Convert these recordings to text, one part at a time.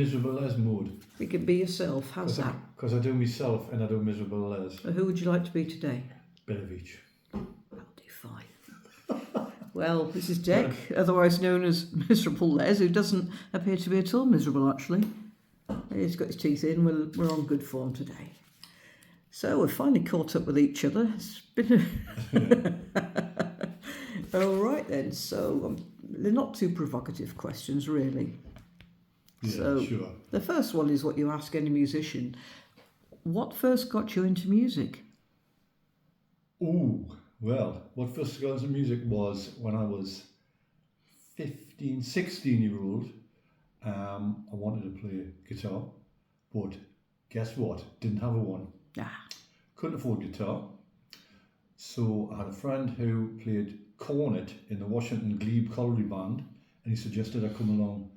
Miserable Les mode. You can be yourself. How's that? Because I do myself and I do Miserable Les. Who would you like to be today? Bit of each. That'll do fine. Well, this is Dick, otherwise known as Miserable Les, who doesn't appear to be at all miserable, actually. He's got his teeth in. We're on good form today. So we've finally caught up with each other. It's been all right then. So they're not too provocative questions, really. Yeah, So sure. the first one is what you ask any musician. What first got you into music? Ooh, well, what first got into music was when I was 15, 16-year-old. I wanted to play guitar, but guess what? Didn't have a one. Couldn't afford guitar. So I had a friend who played cornet in the Washington Glebe Colliery Band, and he suggested I come along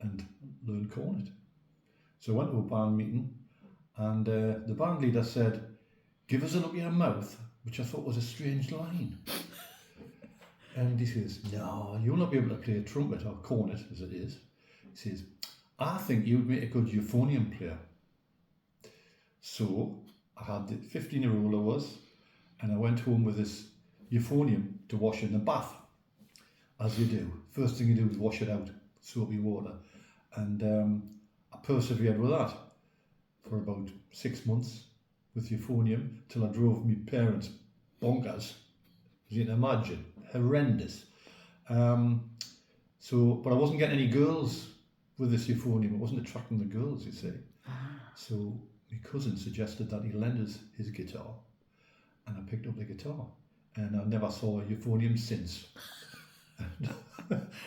and learn cornet. So I went to a band meeting, and the band leader said, "Give us a look at your mouth," which I thought was a strange line. And he says, "No, you'll not be able to play a trumpet or cornet as it is." He says, "I think you would make a good euphonium player." So I had the 15-year-old I was, and I went home with this euphonium to wash in the bath, as you do. First thing you do is wash it out, soapy water. And I persevered with that for about 6 months with euphonium till I drove my parents bonkers, as you can imagine, horrendous. But I wasn't getting any girls with this euphonium. It wasn't attracting the girls, you see. So my cousin suggested that he lend us his guitar, and I picked up the guitar, and I never saw a euphonium since.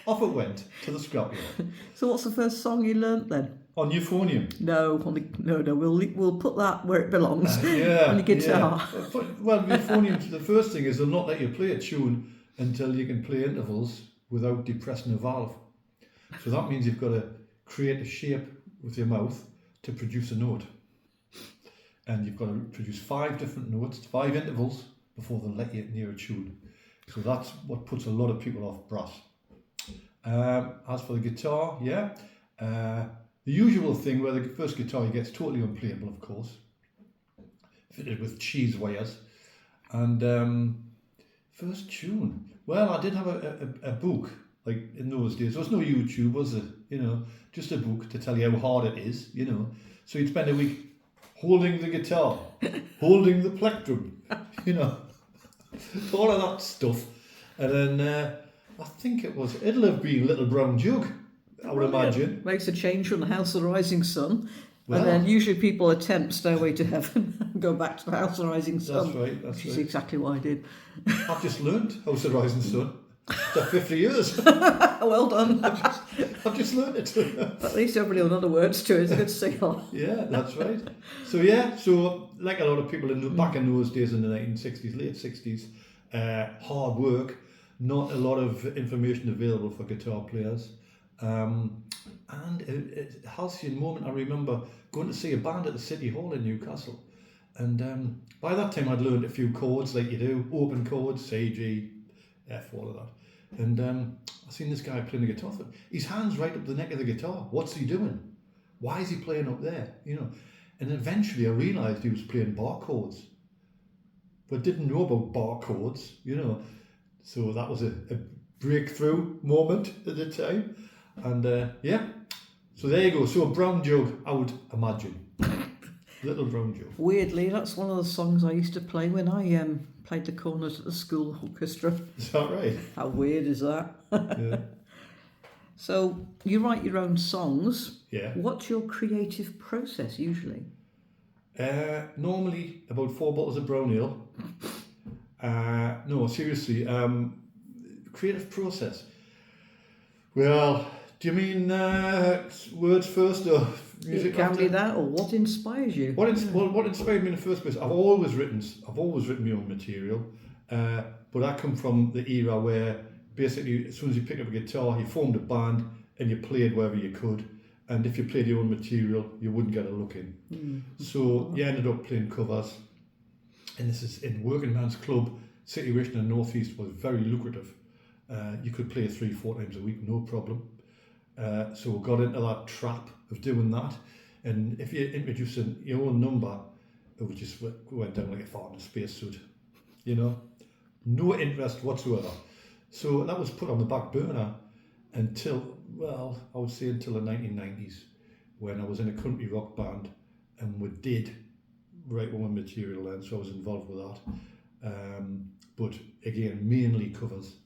Off it went to the scrapyard. So what's the first song you learnt then? On euphonium. No. We'll put that where it belongs. On the guitar. Yeah. Well, euphonium. The first thing is they'll not let you play a tune until you can play intervals without depressing a valve. So that means you've got to create a shape with your mouth to produce a note, and you've got to produce 5 different notes, 5 intervals before they'll let you near a tune. So that's what puts a lot of people off brass. As for the guitar, the usual thing where the first guitar you get is totally unplayable, of course, fitted with cheese wires. And first tune, well, I did have a book, like in those days. There was no YouTube, was it? Just a book to tell you how hard it is, So you'd spend a week holding the guitar, holding the plectrum, all of that stuff. And then I think it'll have been Little Brown Jug, I would imagine. Makes a change from the House of the Rising Sun. Well, and then usually people attempt Stairway to Heaven and go back to the House of the Rising Sun. That's right. Which is exactly what I did. I've just learned House of the Rising Sun. After 50 years. Well done. I've just learned it. At least everybody will know the words to it. It's a good signal. Yeah, that's right. So like a lot of people back in those days in the 1960s, late 60s, hard work, not a lot of information available for guitar players. And a halcyon moment, I remember going to see a band at the City Hall in Newcastle. And by that time I'd learned a few chords like you do, open chords, C, G, F, all of that. And I seen this guy playing the guitar. His hand's right up the neck of the guitar. What's he doing? Why is he playing up there? And eventually I realised he was playing bar chords, but didn't know about bar chords, So that was a breakthrough moment at the time. And so there you go. So a brown jug, I would imagine. Little Brown Jug. Weirdly, that's one of the songs I used to play when I played the cornet at the school orchestra. Is that right? How weird is that? Yeah. So you write your own songs. Yeah. What's your creative process usually? Normally about 4 bottles of brown ale. No, seriously. Creative process. Well, do you mean words first or music? It can after? be that, or what inspires you? What inspired me in the first place? I've always written my own material, but I come from the era where basically as soon as you pick up a guitar, you formed a band and you played wherever you could, and if you played your own material, you wouldn't get a look in. So you ended up playing covers, and this is in working man's club. Situation in the Northeast was very lucrative. You could play 3-4 times a week, no problem. So got into that trap of doing that. And if you're introducing your own number, it would just went down like a fart in a spacesuit, you know, no interest whatsoever. So that was put on the back burner until, well, I would say until the 1990s, when I was in a country rock band and we did write one material then, so I was involved with that. But again, mainly covers.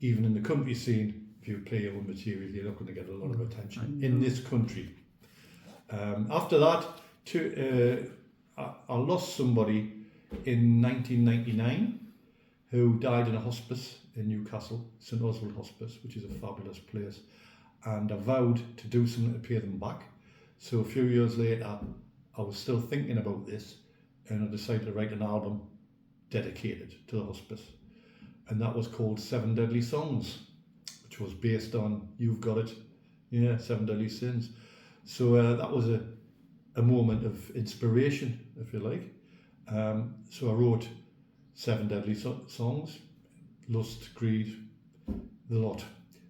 Even in the country scene, if you play your own material, you're not going to get a lot of attention in this country. After that, I lost somebody in 1999 who died in a hospice in Newcastle, St Oswald Hospice, which is a fabulous place. And I vowed to do something to pay them back. So a few years later, I was still thinking about this, and I decided to write an album dedicated to the hospice. And that was called Seven Deadly Songs, which was based on, you've got it, yeah, Seven Deadly Sins. So that was a moment of inspiration, if you like. So I wrote Seven Deadly Songs, Lust, Greed, the lot.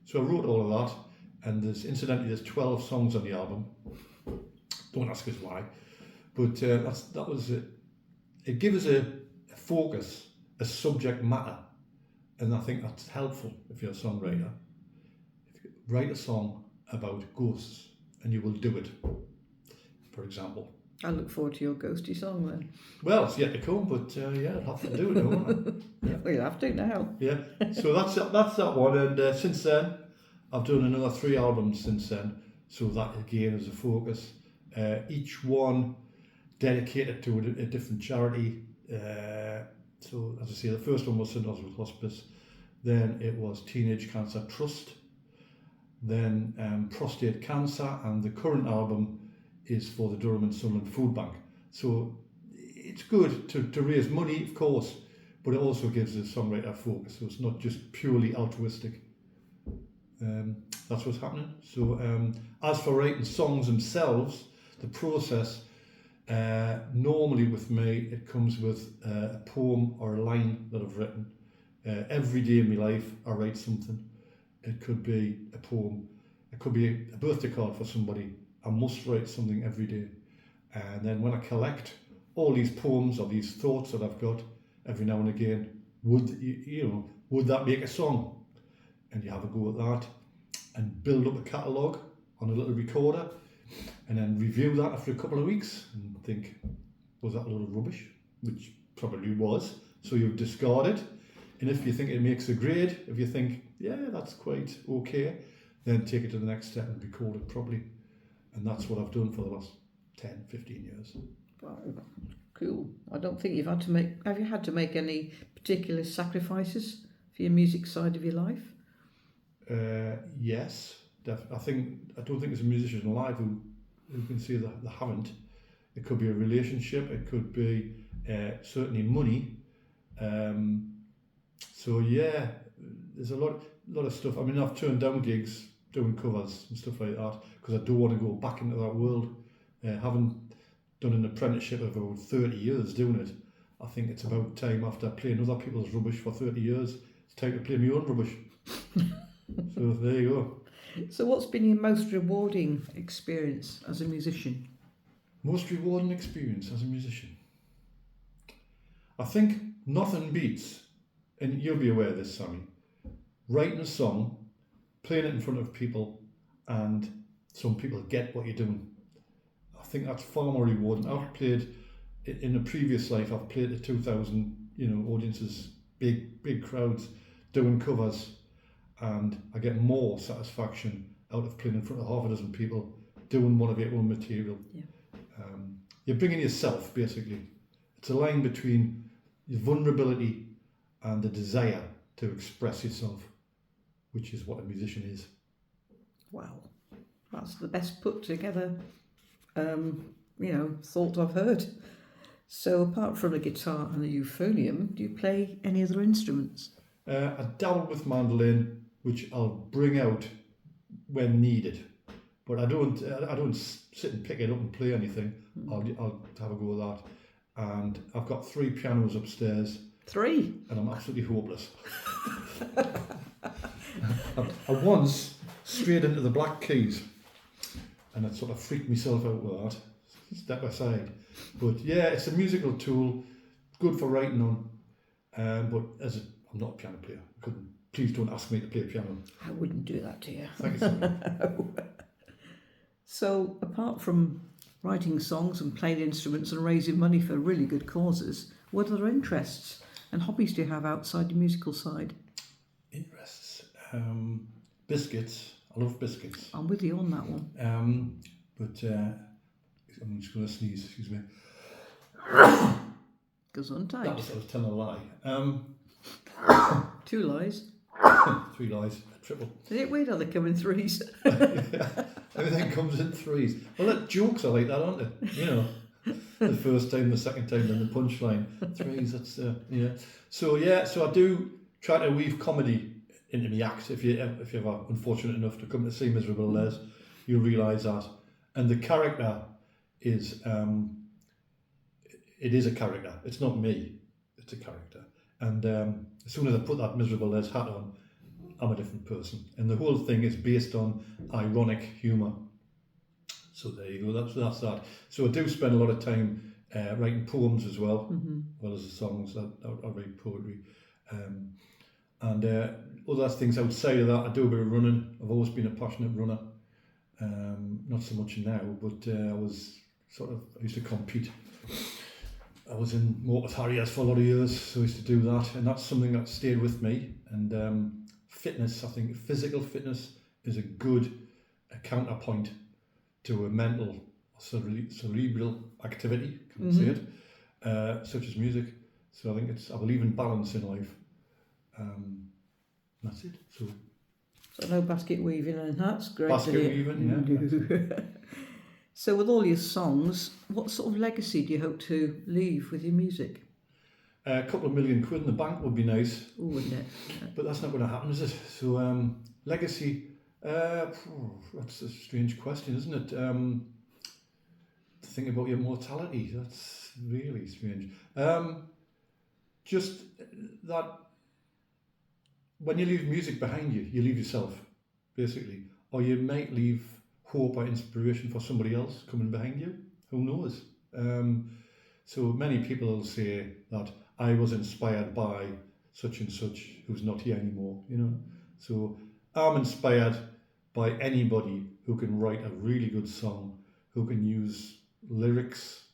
So I wrote all of that, and there's 12 songs on the album. Don't ask us why, but that was it. It gives us a focus, a subject matter, and I think that's helpful if you're a songwriter. Write a song about ghosts, and you will do it. For example. I look forward to your ghosty song then. Well, it's yet to come, but yeah, I'll have to do it, won't I? Yeah. Well, you'll have to now. Yeah. So that's that one, and since then, I've done another 3 albums since then. So that again is a focus. Each one dedicated to a different charity. So as I say, the first one was St Oswald Hospice. Then it was Teenage Cancer Trust. Then prostate cancer, and the current album is for the Durham and Sunderland Food Bank. So it's good to raise money, of course, but it also gives the songwriter a focus. So it's not just purely altruistic. That's what's happening. So as for writing songs themselves, the process, normally with me, it comes with a poem or a line that I've written. Every day in my life, I write something. It could be a poem. It could be a birthday card for somebody. I must write something every day. And then when I collect all these poems or these thoughts that I've got, every now and again, would that make a song? And you have a go at that and build up a catalogue on a little recorder, and then review that after a couple of weeks and think, was that a load of rubbish? Which probably was. So you discard it. And if you think it makes a grade, if you think, yeah, that's quite okay, then take it to the next step and record it properly. And that's what I've done for the last 10, 15 years. Wow, cool. I don't think have you had to make any particular sacrifices for your music side of your life? Yes. I don't think there's a musician alive who can say that they haven't. It could be a relationship, it could be certainly money. So yeah, there's a lot of stuff. I mean, I've turned down gigs doing covers and stuff like that because I don't want to go back into that world. Having done an apprenticeship of about 30 years doing it, I think it's about time, after playing other people's rubbish for 30 years, it's time to play my own rubbish. So there you go. So what's been your most rewarding experience as a musician? Most rewarding experience as a musician? I think nothing beats, and you'll be aware of this, Sammy, writing a song, playing it in front of people, and some people get what you're doing. I think that's far more rewarding. I've played, in a previous life, I've played to 2,000, audiences, big crowds, doing covers, and I get more satisfaction out of playing in front of half a dozen people, doing one of your own material. Yeah. You're bringing yourself, basically. It's a line between your vulnerability and the desire to express yourself, which is what a musician is. Wow, that's the best put together, thought I've heard. So apart from the guitar and the euphonium, do you play any other instruments? I dabble with mandolin, which I'll bring out when needed, but I don't sit and pick it up and play anything. I'll have a go at that. And I've got 3 pianos upstairs. 3? And I'm absolutely hopeless. I once strayed into the Black Keys and I sort of freaked myself out with that. Step aside, but yeah, it's a musical tool, good for writing on. But I'm not a piano player. Please don't ask me to play piano. I wouldn't do that to you. Thank you, sir. So, apart from writing songs and playing instruments and raising money for really good causes, what other interests and hobbies do you have outside the musical side? Interests, biscuits. I love biscuits. I'm with you on that one. But I'm just going to sneeze. Excuse me. Gesundheit. I was telling a lie. 2 lies. 3 lies, triple. Is it weird how they come in threes? Everything comes in 3s. Well, jokes are like that, aren't they? You know, the first time, the second time, then the punchline. 3s. That's yeah. So I do try to weave comedy into my act. If you're ever unfortunate enough to come to see Miserable Les, you'll realise that. And the character is it is a character. It's not me. It's a character. And as soon as I put that Miserable Les hat on, I'm a different person. And the whole thing is based on ironic humour. So there you go. That's that. So I do spend a lot of time writing poems as well, as well as the songs. I write poetry. And other things outside of that, I do a bit of running. I've always been a passionate runner. Not so much now, but I used to compete. I was in Motor Harriers for a lot of years, so I used to do that, and that's something that stayed with me. And fitness, I think physical fitness is a good counterpoint to a mental, cerebral activity, can I say it, such as music. So I think I believe in balance in life. That's it. So no basket weaving, and that's great. Basket weaving, yeah. So with all your songs, what sort of legacy do you hope to leave with your music? A couple of £1 million in the bank would be nice. Oh, wouldn't it? But that's not going to happen, is it? So legacy, that's a strange question, isn't it? To think about your mortality, that's really strange. Just that when you leave music behind you, you leave yourself, basically. Or you might leave hope or inspiration for somebody else coming behind you. Who knows? So many people will say that I was inspired by such and such who's not here anymore, you know. So I'm inspired by anybody who can write a really good song, who can use lyrics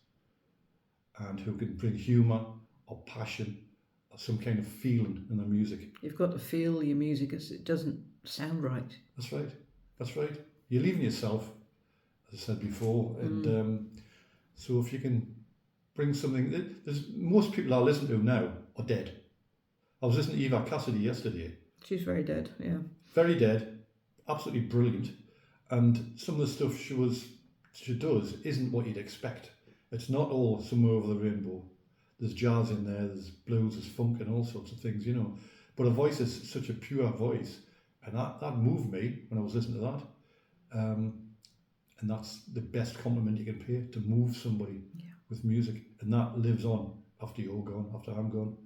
and who can bring humour or passion or some kind of feeling in their music. You've got to feel your music as it doesn't sound right. That's right. That's right. You're leaving yourself, as I said before, and so if you can bring something, most people I listen to now are dead. I was listening to Eva Cassidy yesterday. She's very dead, yeah. Very dead, absolutely brilliant, and some of the stuff she does isn't what you'd expect. It's not all Somewhere Over the Rainbow. There's jazz in there, there's blues, there's funk and all sorts of things, you know. But her voice is such a pure voice, and that moved me when I was listening to that. And that's the best compliment you can pay, to move somebody with music, and that lives on after you're gone, after I'm gone.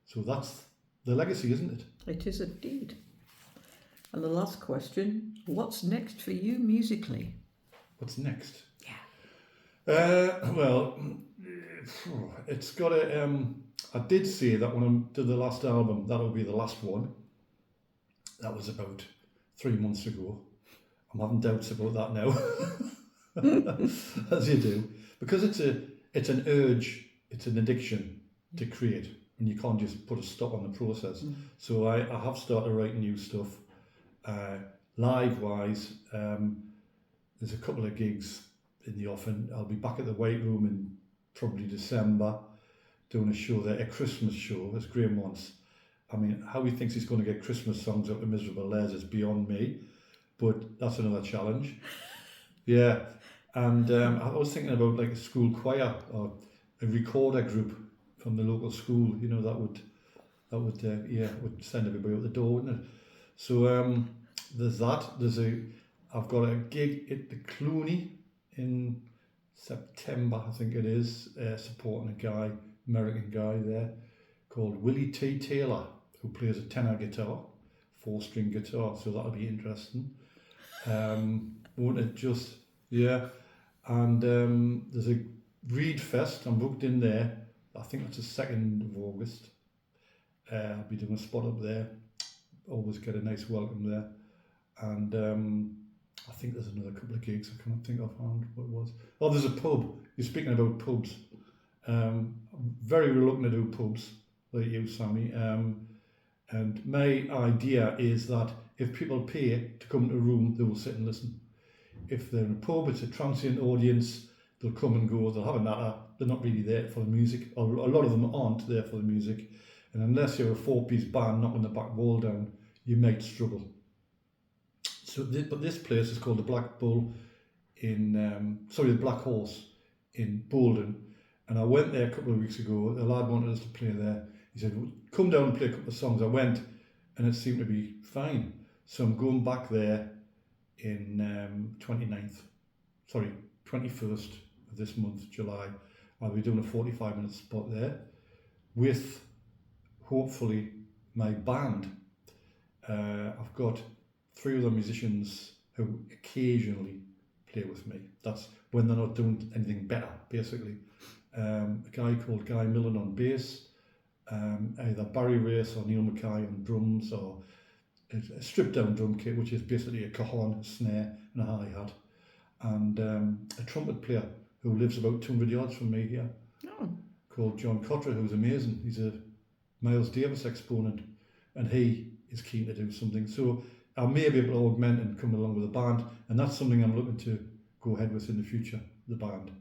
So that's the legacy, isn't it? It is indeed. And the last question, what's next for you musically? What's next? Yeah. Well, it's got a... I did say that when I did the last album, that'll be the last one. That was about 3 months ago. I'm having doubts about that now, as you do, because it's an urge, it's an addiction to create, and you can't just put a stop on the process. So I have started writing new stuff. Live-wise, there's a couple of gigs in the offing. I'll be back at the White Room in probably December, doing a show there, a Christmas show, as Graham wants. I mean, how he thinks he's going to get Christmas songs out of Miserable Les is beyond me. But that's another challenge. Yeah. And I was thinking about like a school choir or a recorder group from the local school, you know, that would send everybody out the door, wouldn't it? So there's that. I've got a gig at the Clooney in September, I think it is, supporting a American guy there called Willie T. Taylor, who plays a tenor guitar, 4-string guitar, so that'll be interesting. Won't it just Yeah, and there's a Reed Fest. I'm booked in there. I think that's the 2nd of August. I'll be doing a spot up there. Always get a nice welcome there. And I think there's another couple of gigs I can't think offhand what it was. Oh, there's a pub. You're speaking about pubs. I'm very reluctant to do pubs like you, Sammy. And my idea is that if people pay to come to a room, they will sit and listen. If they're in a pub, it's a transient audience. They'll come and go. They'll have a natter. They're not really there for the music. Or a lot of them aren't there for the music. And unless you're a 4-piece band knocking the back wall down, you might struggle. So, but this place is called the Black Bull the Black Horse in Bolden. And I went there a couple of weeks ago. The lad wanted us to play there. He said, well, come down and play a couple of songs. I went, and it seemed to be fine. So I'm going back there in 21st of this month, July. I'll be doing a 45-minute spot there with, hopefully, my band. I've got 3 other musicians who occasionally play with me. That's when they're not doing anything better, basically. A guy called Guy Millen on bass, either Barry Race or Neil Mackay on drums, or a stripped-down drum kit, which is basically a cajon, a snare, and a hi-hat, and a trumpet player who lives about 200 yards from me here, called John Cottrell, who's amazing. He's a Miles Davis exponent, and he is keen to do something. So I may be able to augment and come along with a band, and that's something I'm looking to go ahead with in the future, the band.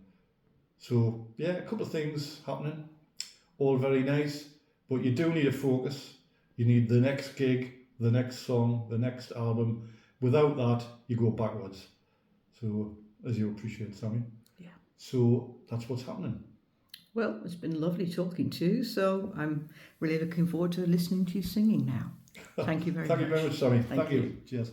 So yeah, a couple of things happening, all very nice, but you do need a focus. You need the next gig, the next song, the next album. Without that, you go backwards. So, as you appreciate, Sammy. Yeah. So that's what's happening. Well, it's been lovely talking to you, so I'm really looking forward to listening to you singing now. Thank you very much. Thank you very much, Sammy. Thank you. Cheers.